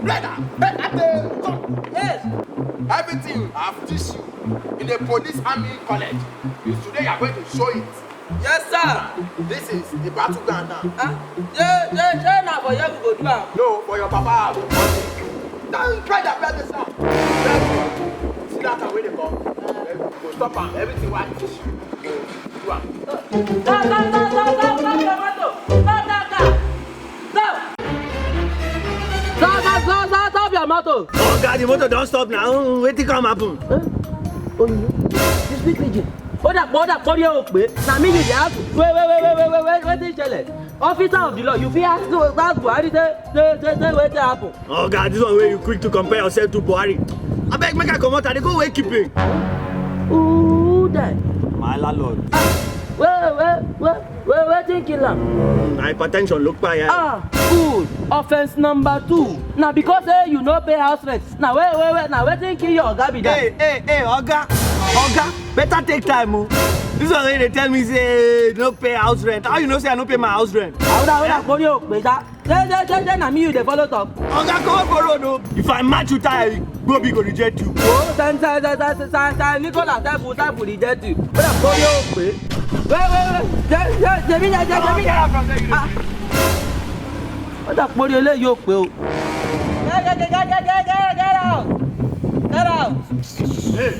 Brother, yes. Everything I've teach you in the police army college is today you are going to show it. Yes, sir. This is the battleground now. Yeah, now for you we go do am. No, for your papa. Don't try that better, sir. See that way they come. Go stop am. Everything I teach you. Do am. Stop your motor. Stop your motor. Oh God, the motor don't stop now. Wait till come happen. Oh, you this big agent. Hold up, you pay. Now me you dey ask. Wait, this challenge. Officer of the law, you fit ask Buhari say wetin happen. Oh God, this one where you quick to compare yourself to Buhari. I beg make I come out and they go away keeping. Who die? My landlord. Wetin kill am? Hypertension look by here. Good. Offense number 2. Now because you no pay house rent. Now wait. Now wetin kill your oga be that? Hey, Oga, better take time, oh. This one when they tell me say no pay house rent. How you know say I no pay my house rent? Hold on, you pesa. Na me you dey follow talk. Oga, come up for road, oh. If I match you tire, Bobby go reject you. Oh, Nicola type reject you. Hold on, you pay. Wait. Jebi. Hold on, you pay. Get out. Hey,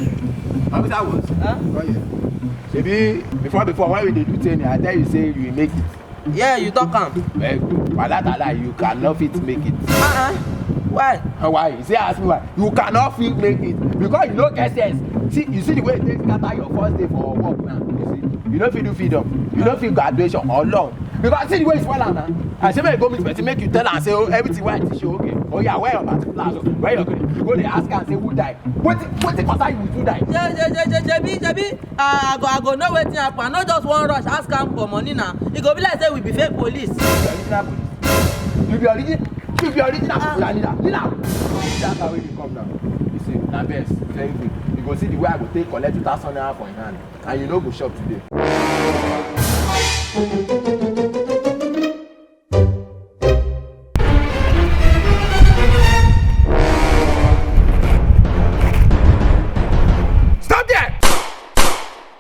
how that was? Come here. Maybe before when we did do thing, I tell you say you make it. Yeah, you talk am. Wala, you cannot fit make it. Why? Why? You say ask me why. You cannot fit make it because you no get sense. See, you see the way it takes scatter your first day for work now. You see, you no fit do freedom. You no fit graduation or long. Because see the way it's well now. I say make you go meet person, make you tell am say everything wey I teach you okay. Oh yeah, where your particulars? Where your grade? You go dey ask am say who die. Wetin concern you with who die? Jebi. I go know wetin happen. I no just wan rush ask am for money now. E go be like say we be fake police. You be original Fulani. That's how we come now. You see, na best. Very good. You go see the way I go take collect 2,000 naira for in hand, and you no go shop today.